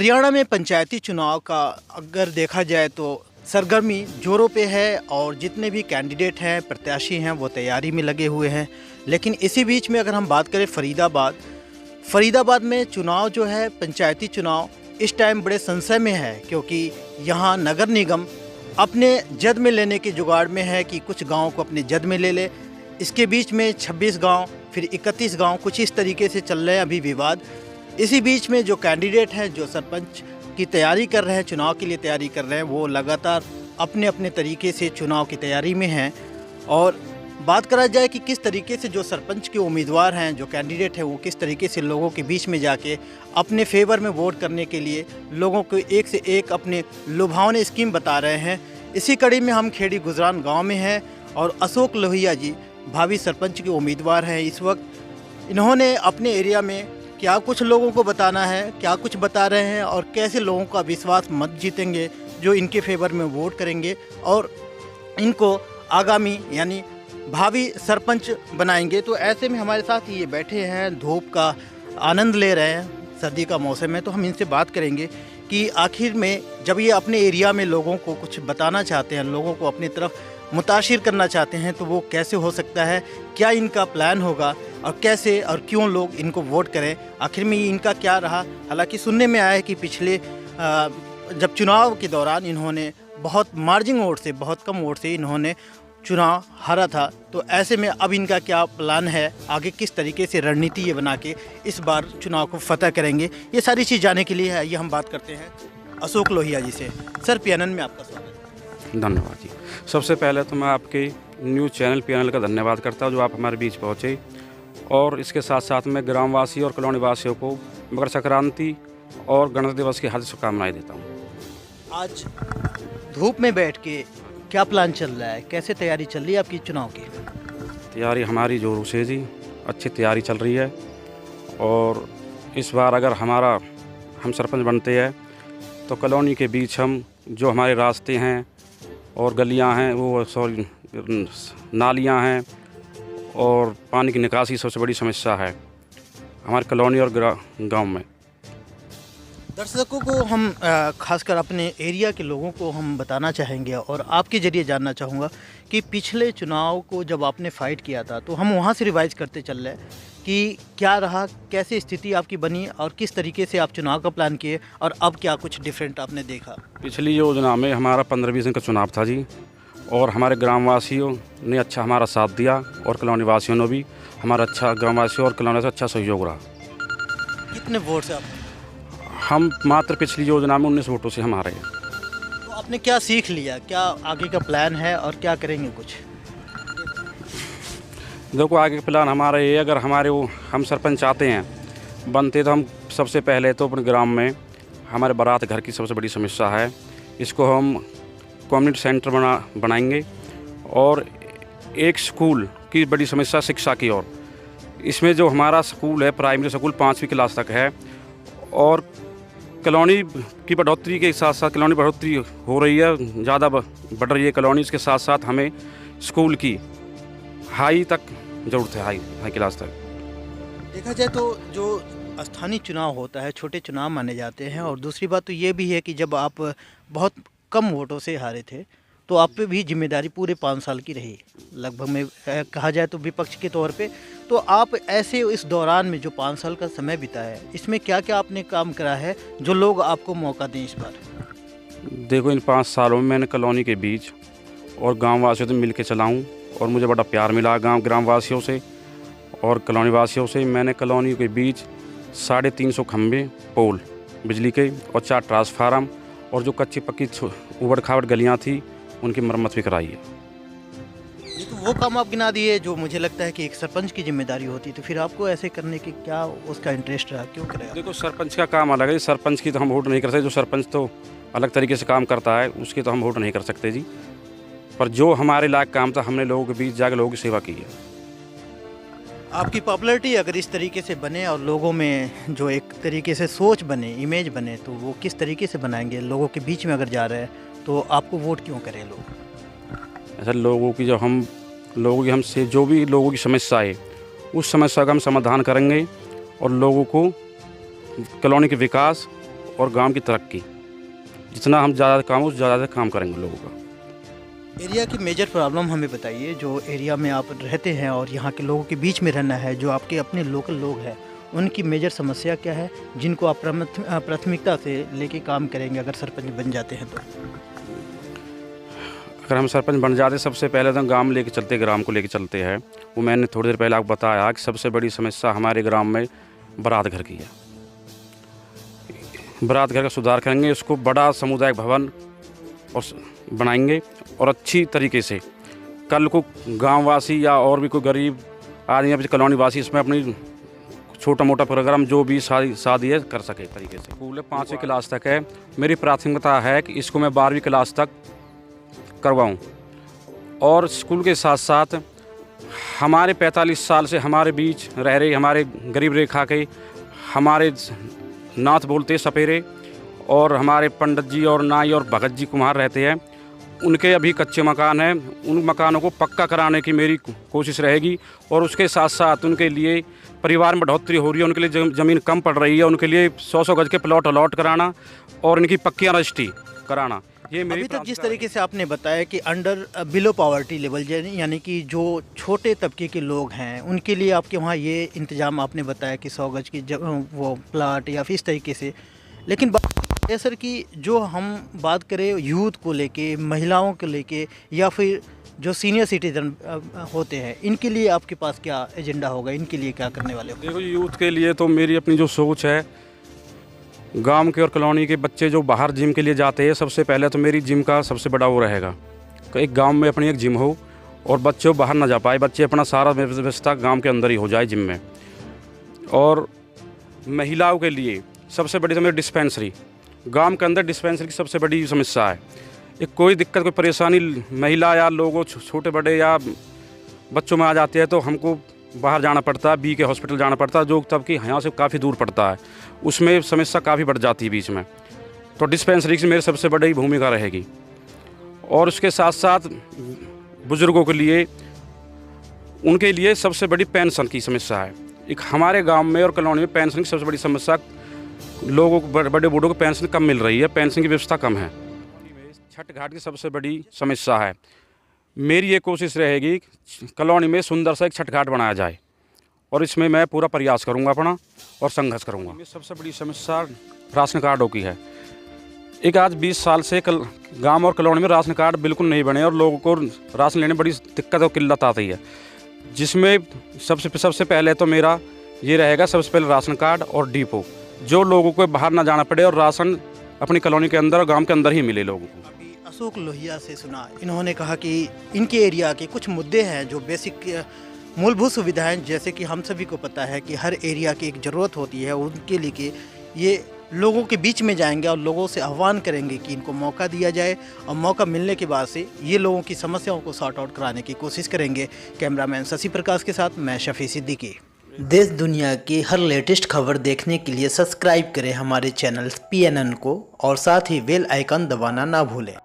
हरियाणा में पंचायती चुनाव का अगर देखा जाए तो सरगर्मी जोरों पे है और जितने भी कैंडिडेट हैं, प्रत्याशी हैं, वो तैयारी में लगे हुए हैं। लेकिन इसी बीच में अगर हम बात करें फरीदाबाद में चुनाव जो है, पंचायती चुनाव इस टाइम बड़े संशय में है, क्योंकि यहाँ नगर निगम अपने जद में लेने के जुगाड़ में है कि कुछ गाँव को अपने जद में ले ले। इसके बीच में 26 गाँव, फिर 31 गाँव, कुछ इस तरीके से चल रहे हैं अभी विवाद। इसी बीच में जो कैंडिडेट हैं, जो सरपंच की तैयारी कर रहे हैं, चुनाव के लिए तैयारी कर रहे हैं, वो लगातार अपने अपने तरीके से चुनाव की तैयारी में हैं। और बात करा जाए कि किस तरीके से जो सरपंच के उम्मीदवार हैं, जो कैंडिडेट हैं, वो किस तरीके से लोगों के बीच में जाके अपने फेवर में वोट करने के लिए लोगों को एक से एक अपने लुभावने स्कीम बता रहे हैं। इसी कड़ी में हम खेड़ी गुजरान गाँव में हैं और अशोक लोहिया जी भावी सरपंच के उम्मीदवार हैं। इस वक्त इन्होंने अपने एरिया में क्या कुछ लोगों को बताना है, क्या कुछ बता रहे हैं और कैसे लोगों का विश्वास मत जीतेंगे जो इनके फेवर में वोट करेंगे और इनको आगामी यानी भावी सरपंच बनाएंगे। तो ऐसे में हमारे साथ ये बैठे हैं, धूप का आनंद ले रहे हैं, सर्दी का मौसम है, तो हम इनसे बात करेंगे कि आखिर में जब ये अपने एरिया में लोगों को कुछ बताना चाहते हैं, लोगों को अपनी तरफ मुताशिर करना चाहते हैं, तो वो कैसे हो सकता है, क्या इनका प्लान होगा और कैसे और क्यों लोग इनको वोट करें, आखिर में इनका क्या रहा। हालांकि सुनने में आया है कि पिछले जब चुनाव के दौरान इन्होंने बहुत मार्जिन वोट से, बहुत कम वोट से इन्होंने चुनाव हारा था। तो ऐसे में अब इनका क्या प्लान है, आगे किस तरीके से रणनीति ये बना के इस बार चुनाव को फतह करेंगे, ये सारी चीज़ जानने के लिए है ये हम बात करते हैं अशोक लोहिया जी से। सर, PNN में आपका स्वागत है। धन्यवाद जी। सबसे पहले तो मैं आपके न्यूज़ चैनल PNL का धन्यवाद करता हूँ जो आप हमारे बीच पहुँचे, और इसके साथ साथ मैं ग्रामवासी और कॉलोनी वासियों को मकर संक्रांति और गणतंत्र दिवस की हार्दिक शुभकामनाएं देता हूँ। आज धूप में बैठ के क्या प्लान चल रहा है, कैसे तैयारी चल रही है आपकी चुनाव की? तैयारी हमारी जोरों से जी, अच्छी तैयारी चल रही है। और इस बार अगर हम सरपंच बनते हैं तो कॉलोनी के बीच हम जो हमारे रास्ते हैं और गलियां हैं, वो नालियां हैं और पानी की निकासी सबसे बड़ी समस्या है हमारे कॉलोनी और गांव में। दर्शकों को हम खासकर अपने एरिया के लोगों को हम बताना चाहेंगे और आपके ज़रिए जानना चाहूँगा कि पिछले चुनाव को जब आपने फ़ाइट किया था तो हम वहाँ से रिवाइज़ करते चल रहे हैं कि क्या रहा, कैसे स्थिति आपकी बनी और किस तरीके से आप चुनाव का प्लान किए और अब क्या कुछ डिफरेंट आपने देखा? पिछली योजना में हमारा 15-20 दिन का चुनाव था जी, और हमारे ग्रामवासियों ने अच्छा हमारा साथ दिया और कॉलोनी वासियों ने भी हमारा अच्छा, ग्रामवासियों और कॉलोनी से अच्छा सहयोग रहा। कितने वोट से आप? हम मात्र पिछली योजना में 19 वोटों से हम हारे हैं। तो आपने क्या सीख लिया, क्या आगे का प्लान है और क्या करेंगे कुछ? देखो, आगे का प्लान हमारा ये, अगर हम सरपंच आते हैं बनते, तो हम सबसे पहले तो अपने ग्राम में हमारे बारात घर की सबसे बड़ी समस्या है, इसको हम कम्युनिटी सेंटर बनाएंगे। और एक स्कूल की बड़ी समस्या शिक्षा की ओर, इसमें जो हमारा स्कूल है प्राइमरी स्कूल 5वीं क्लास तक है, और कॉलोनी की बढ़ोतरी के साथ साथ कॉलोनी बढ़ोतरी हो रही है, ज़्यादा बढ़ रही है कॉलोनी, इसके साथ साथ हमें स्कूल की हाई तक ज़रूरत है, हाई क्लास तक। देखा जाए तो जो स्थानीय चुनाव होता है, छोटे चुनाव माने जाते हैं। और दूसरी बात तो ये भी है कि जब आप बहुत कम वोटों से हारे थे तो आप पे भी जिम्मेदारी पूरे 5 साल की रही लगभग में, कहा जाए तो विपक्ष के तौर पे। तो आप ऐसे इस दौरान में जो 5 साल का समय बिताया है, इसमें क्या क्या आपने काम करा है जो लोग आपको मौका दें इस बार? देखो, इन 5 सालों में मैंने कॉलोनी के बीच और गाँव वासियों से मिल के चला हूँ और मुझे बड़ा प्यार मिला ग्राम वासियों से और कॉलोनी वासियों से। मैंने कॉलोनी के बीच 350 खंभे पोल बिजली के और 4 ट्रांसफार्मर और जो कच्ची पक्की उबड़ खाबड़ गलियाँ थी उनकी मरम्मत भी कराई है। ये तो वो काम आप गिना दिए जो मुझे लगता है कि एक सरपंच की जिम्मेदारी होती, तो फिर आपको ऐसे करने की क्या उसका इंटरेस्ट रहा, क्यों करेगा? देखो, सरपंच का काम अलग है, सरपंच की तो हम वोट नहीं कर सकते, जो सरपंच तो अलग तरीके से काम करता है उसकी तो हम वोट नहीं कर सकते जी। पर जो हमारे लायक काम था, हमने लोगों के बीच जाकर लोगों की सेवा की है। आपकी पॉपुलैरिटी अगर इस तरीके से बने और लोगों में जो एक तरीके से सोच बने, इमेज बने, तो वो किस तरीके से बनाएंगे? लोगों के बीच में अगर जा रहे हैं तो आपको वोट क्यों करें लोग? ऐसा लोगों की हमसे जो भी लोगों की समस्या है उस समस्या का हम समाधान करेंगे और लोगों को कॉलोनी के विकास और गांव की तरक्की। जितना हम ज़्यादा काम उस ज़्यादा काम करेंगे लोगों का। एरिया की मेजर प्रॉब्लम हमें बताइए, जो एरिया में आप रहते हैं और यहाँ के लोगों के बीच में रहना है, जो आपके अपने लोकल लोग हैं, उनकी मेजर समस्या क्या है जिनको आप प्राथमिकता से लेके काम करेंगे अगर सरपंच बन जाते हैं तो? अगर हम सरपंच बन जाते सबसे पहले तो ग्राम लेके चलते, ग्राम को लेके चलते हैं। वो मैंने थोड़ी देर पहले आपको बताया कि सबसे बड़ी समस्या हमारे ग्राम में बारात घर की है। बारात घर का सुधार करेंगे, उसको बड़ा समुदायिक भवन और बनाएंगे और अच्छी तरीके से कल को गांववासी या और भी कोई गरीब आदमी या कॉलोनी वासी इसमें अपनी छोटा मोटा प्रोग्राम जो भी शादी है कर सके तरीके से। स्कूल 5वीं क्लास तक है, मेरी प्राथमिकता है कि इसको मैं 12वीं क्लास तक करवाऊं। और स्कूल के साथ साथ हमारे 45 साल से हमारे बीच रह रहे हमारे गरीब रेखा के हमारे नाथ बोलते सपेरे और हमारे पंडित जी और नाई और भगत जी कुम्हार रहते हैं, उनके अभी कच्चे मकान हैं। उन मकानों को पक्का कराने की मेरी कोशिश रहेगी। और उसके साथ साथ उनके लिए परिवार में बढ़ोतरी हो रही है, उनके लिए ज़मीन कम पड़ रही है, उनके लिए 100-100 गज के प्लॉट अलॉट कराना और इनकी पक्कियाँ रजिस्ट्री कराना। ये मेरी अभी तक जिस तरीके से आपने बताया कि अंडर बिलो पॉवर्टी लेवल, यानी कि जो छोटे तबके के लोग हैं उनके लिए आपके वहाँ ये इंतज़ाम आपने बताया कि 100 गज की वो प्लाट या फिर इस तरीके से। लेकिन बात है सर कि जो हम बात करें यूथ को लेके, महिलाओं को लेके या फिर जो सीनियर सिटीजन होते हैं, इनके लिए आपके पास क्या एजेंडा होगा, इनके लिए क्या करने वाले हो? देखो यूथ के लिए तो मेरी अपनी जो सोच है, गांव के और कॉलोनी के बच्चे जो बाहर जिम के लिए जाते हैं, सबसे पहले तो मेरी जिम का सबसे बड़ा वो रहेगा कि एक गांव में अपनी एक जिम हो और बच्चे बाहर ना जा पाए, बच्चे अपना सारा व्यवस्था गांव के अंदर ही हो जाए जिम में। और महिलाओं के लिए सबसे बड़ी तो मेरी डिस्पेंसरी, गांव के अंदर डिस्पेंसरी की सबसे बड़ी समस्या है। एक कोई दिक्कत कोई परेशानी महिला या लोगों छोटे बड़े या बच्चों में आ जाती है तो हमको बाहर जाना पड़ता है, बी के हॉस्पिटल जाना पड़ता है, जो तब कि यहाँ से काफ़ी दूर पड़ता है, उसमें समस्या काफ़ी बढ़ जाती है बीच में। तो डिस्पेंसरी की मेरी सबसे बड़ी भूमिका रहेगी। और उसके साथ साथ बुज़ुर्गों के लिए, उनके लिए सबसे बड़ी पेंशन की समस्या है। एक हमारे गांव में और कॉलोनी में पेंशन की सबसे बड़ी समस्या, लोगों को बड़े बूढ़ों को पेंशन कम मिल रही है, पेंशन की व्यवस्था कम है। छठ घाट की सबसे बड़ी समस्या है। मेरी ये कोशिश रहेगी कॉलोनी में सुंदर सा एक छठ घाट बनाया जाए और इसमें मैं पूरा प्रयास करूंगा अपना और संघर्ष करूंगा। सबसे बड़ी समस्या राशन कार्डों की है। एक आज 20 साल से गांव और कॉलोनी में राशन कार्ड बिल्कुल नहीं बने और लोगों को राशन लेने में बड़ी दिक्कत और किल्लत आती है, जिसमें सबसे पहले तो मेरा ये रहेगा, सबसे पहले राशन कार्ड और डिपो, जो लोगों को बाहर ना जाना पड़े और राशन अपनी कॉलोनी के अंदर और गाँव के अंदर ही मिले लोगों को। अशोक लोहिया से सुना, इन्होंने कहा कि इनके एरिया के कुछ मुद्दे हैं जो बेसिक मूलभूत सुविधाएं, जैसे कि हम सभी को पता है कि हर एरिया की एक ज़रूरत होती है, उनके लिए कि ये लोगों के बीच में जाएंगे और लोगों से आह्वान करेंगे कि इनको मौका दिया जाए और मौका मिलने के बाद से ये लोगों की समस्याओं को सॉर्ट आउट कराने की कोशिश करेंगे। कैमरामैन शशि प्रकाश के साथ मैं शफी सिद्दीकी। देश दुनिया की हर लेटेस्ट खबर देखने के लिए सब्सक्राइब करें हमारे चैनल PNN को और साथ ही बेल आइकन दबाना ना भूलें।